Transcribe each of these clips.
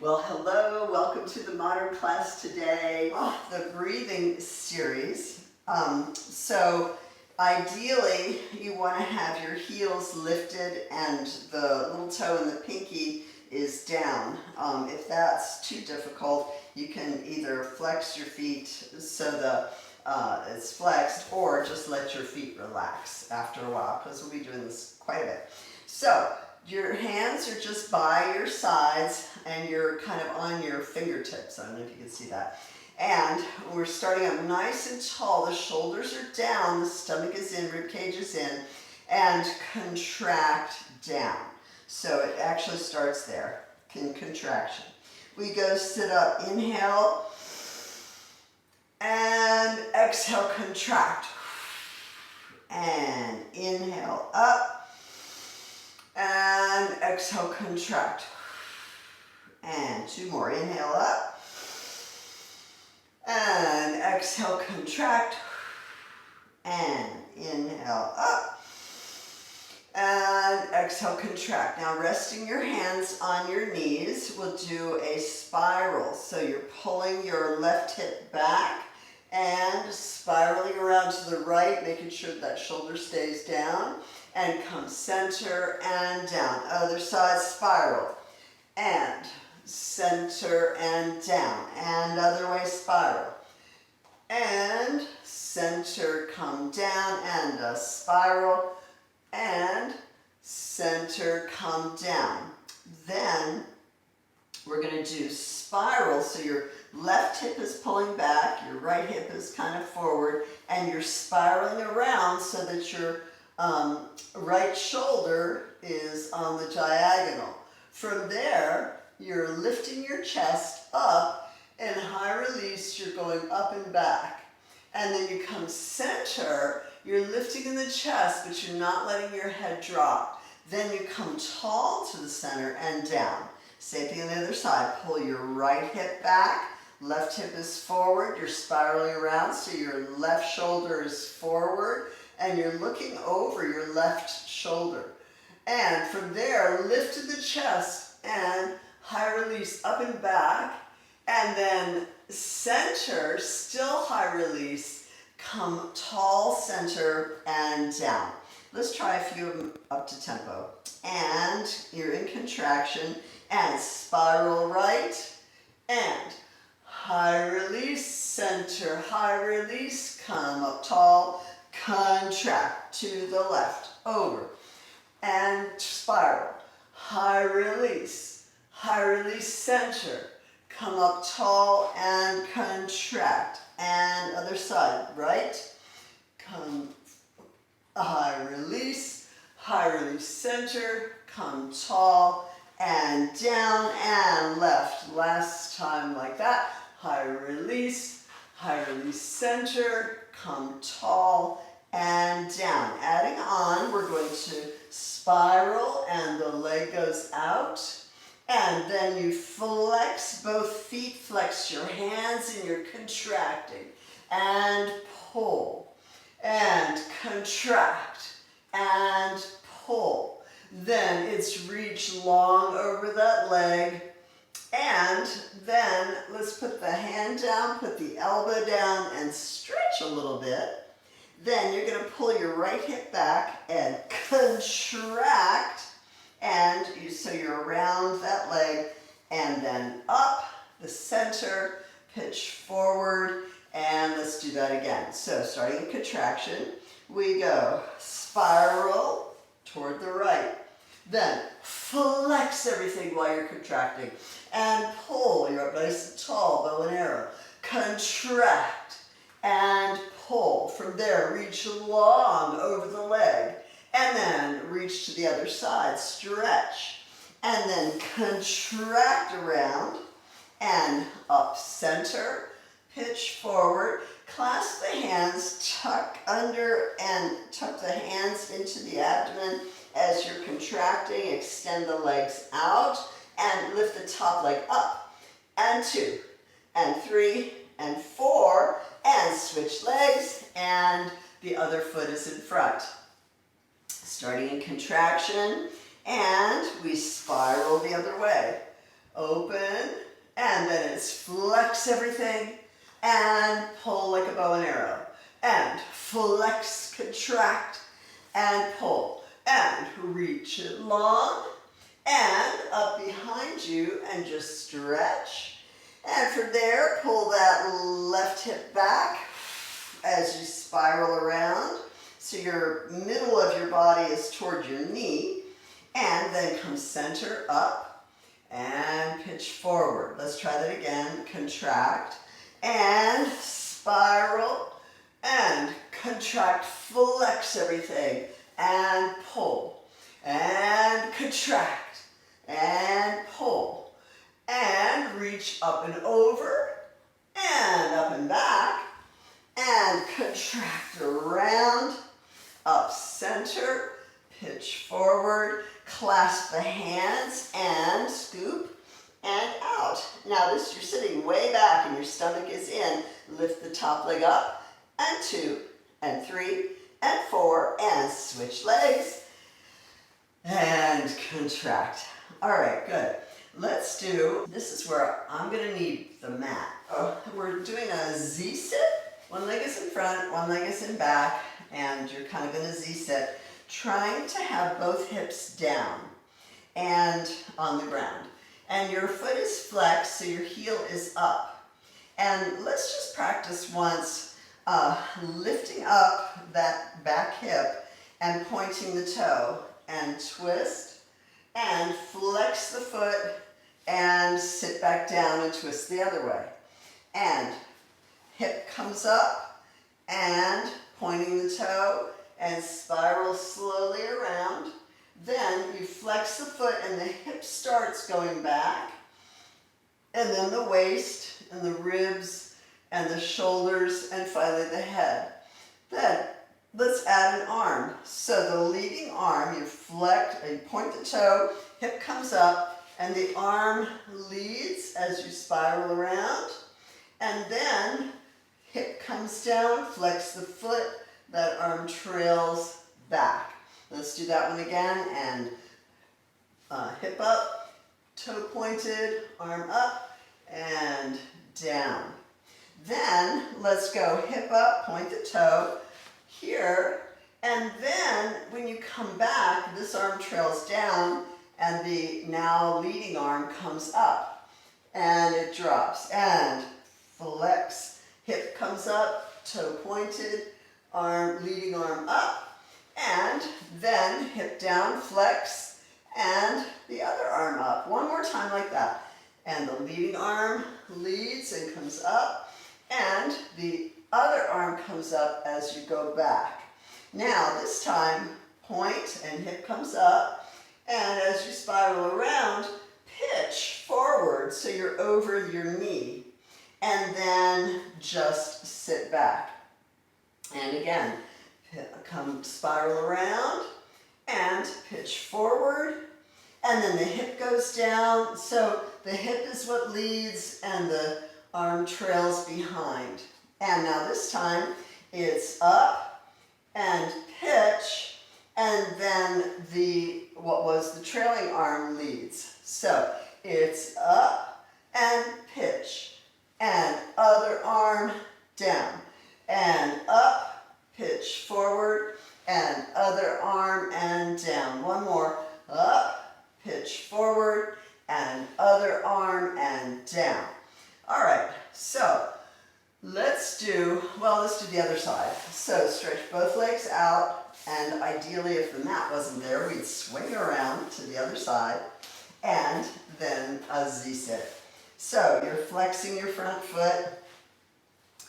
Well, hello, welcome to the modern class today, the breathing series. So ideally you want to have your heels lifted and the little toe and the pinky is down. If that's too difficult, you can either flex your feet so it's flexed, or just let your feet relax after a while, because we'll be doing this quite a bit. So your hands are just by your sides and you're kind of on your fingertips. I don't know if you can see that. And we're starting up nice and tall. The shoulders are down, the stomach is in, rib cage is in, and contract down. So it actually starts there, in contraction. We go sit up, inhale, and exhale, contract. And inhale up. And exhale, contract. And two more. Inhale up. And exhale, contract. And inhale up. And exhale, contract. Now resting your hands on your knees, we'll do a spiral. So you're pulling your left hip back and spiraling around to the right, making sure that shoulder stays down. And come center and down. Other side, spiral. And center and down. And other way, spiral. And center, come down, and a spiral. And center, come down. Then we're going to do spiral. So your left hip is pulling back, your right hip is kind of forward, and you're spiraling around so that your right shoulder is on the diagonal. From there, you're lifting your chest up, and high release, you're going up and back. And then you come center, you're lifting in the chest, but you're not letting your head drop. Then you come tall to the center and down. Same thing on the other side. Pull your right hip back, left hip is forward, you're spiraling around, so your left shoulder is forward, and you're looking over your left shoulder. And from there, lift to the chest and high release up and back. And then center, still high release, come tall, center, and down. Let's try a few of them up to tempo. And you're in contraction, and spiral right, and high release, center, high release, come up tall, contract to the left, over, and spiral, high release, center, come up tall and contract, and other side, right, come, high release, center, come tall and down, and left, last time like that, high release, center, come tall and down. Adding on, we're going to spiral and the leg goes out, and then you flex both feet, flex your hands, and you're contracting, and pull, and contract, and pull. Then it's reach long over that leg. And then let's put the hand down, put the elbow down, and stretch a little bit. Then you're going to pull your right hip back and contract. And so you're around that leg. And then up the center, pitch forward. And let's do that again. So starting in contraction, we go spiral toward the right. Then flex everything while you're contracting. And pull, you're up nice and tall, bow and arrow. Contract and pull. From there, reach long over the leg. And then reach to the other side, stretch. And then contract around and up center, pitch forward. Clasp the hands, tuck under and tuck the hands into the abdomen as you're contracting. Extend the legs out. And lift the top leg up, and 2, and 3, and 4, and switch legs, and the other foot is in front. Starting in contraction, and we spiral the other way. open, and then it's flex everything, and pull like a bow and arrow, and flex, contract, and pull, and reach it long, and up behind you, and just stretch, and from there, pull that left hip back as you spiral around, so your middle of your body is toward your knee, and then come center up, and pitch forward. Let's try that again. Contract, and spiral, and contract, flex everything, and pull, and contract, and pull, and reach up and over, and up and back, and contract around, up center, pitch forward, clasp the hands, and scoop, and out. Now this, you're sitting way back and your stomach is in. Lift the top leg up, and 2, and 3, and 4, and switch legs, and contract. All right, good. Let's do, this is where I'm gonna need the mat. We're doing a Z-sit. One leg is in front, one leg is in back, and you're kind of in a Z-sit, trying to have both hips down and on the ground. And your foot is flexed, so your heel is up. And let's just practice once lifting up that back hip and pointing the toe, and twist, and flex the foot, and sit back down and twist the other way. And hip comes up, and pointing the toe, and spiral slowly around. Then you flex the foot and the hip starts going back. And then the waist and the ribs and the shoulders and finally the head. Then let's add an arm. So the leading arm, you flex, you point the toe, hip comes up, and the arm leads as you spiral around. And then hip comes down, flex the foot, that arm trails back. Let's do that one again, and hip up, toe pointed, arm up, and down. Then let's go hip up, point the toe, here, and then when you come back, this arm trails down, and the now leading arm comes up, and it drops, and flex, hip comes up, toe pointed, arm, leading arm up, and then hip down, flex, and the other arm up. One more time like that. And the leading arm leads and comes up, and the other arm comes up as you go back. Now this time, point and hip comes up, and as you spiral around, pitch forward so you're over your knee, and then just sit back. And again, come spiral around and pitch forward, and then the hip goes down. So the hip is what leads and the arm trails behind. And now this time it's up and pitch, and then what was the trailing arm leads. So it's up and pitch, and other arm down, and up, pitch forward, and other arm and down. One more, up, pitch forward, and other arm and down. All right, so let's do the other side. So stretch both legs out, and ideally if the mat wasn't there, we'd swing around to the other side, and then a Z-sit. So you're flexing your front foot,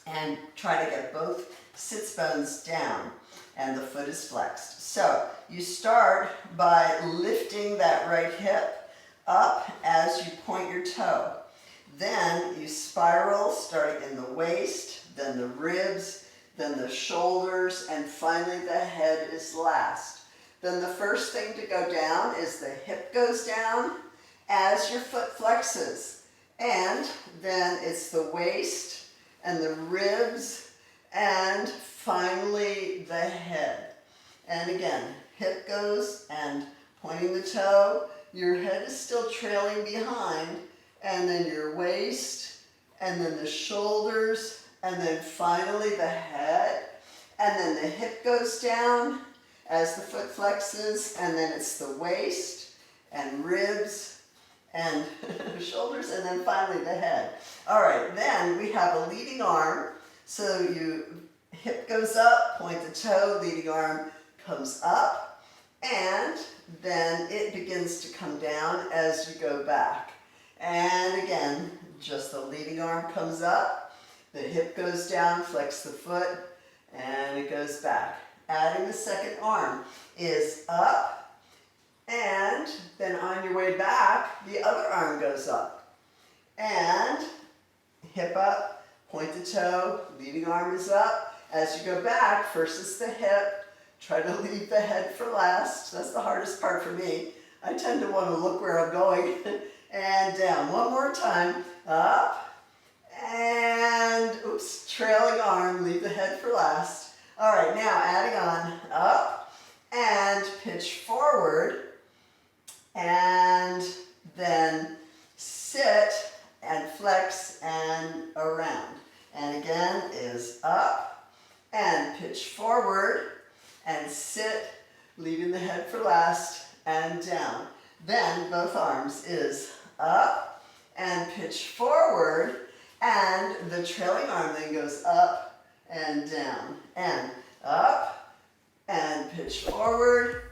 and try to get both sits bones down, and the foot is flexed. So you start by lifting that right hip up as you point your toe. Then you spiral, starting in the waist, then the ribs, then the shoulders, and finally the head is last. Then the first thing to go down is the hip goes down as your foot flexes. And then it's the waist and the ribs, and finally the head. And again, hip goes and pointing the toe, your head is still trailing behind, and then your waist, and then the shoulders, and then finally the head, and then the hip goes down as the foot flexes, and then it's the waist, and ribs, and shoulders, and then finally the head. All right, then we have a leading arm, so hip goes up, point the toe, leading arm comes up, and then it begins to come down as you go back. And again, just the leading arm comes up, the hip goes down, flex the foot, and it goes back. Adding the second arm is up, and then on your way back, the other arm goes up. And hip up, point the toe, leading arm is up. As you go back, first is the hip. Try to leave the head for last. That's the hardest part for me. I tend to want to look where I'm going. And down. One more time. Up. And, oops, trailing arm. Leave the head for last. All right, now adding on. Up. And pitch forward. And then sit and flex and around. And again is up and pitch forward and sit, leaving the head for last, and down. Then both arms is up and pitch forward, and the trailing arm then goes up and down, and up and pitch forward,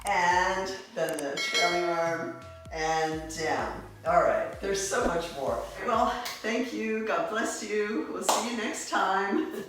and then the trailing arm and down. All right, there's so much more. Well, thank you. God bless you. We'll see you next time.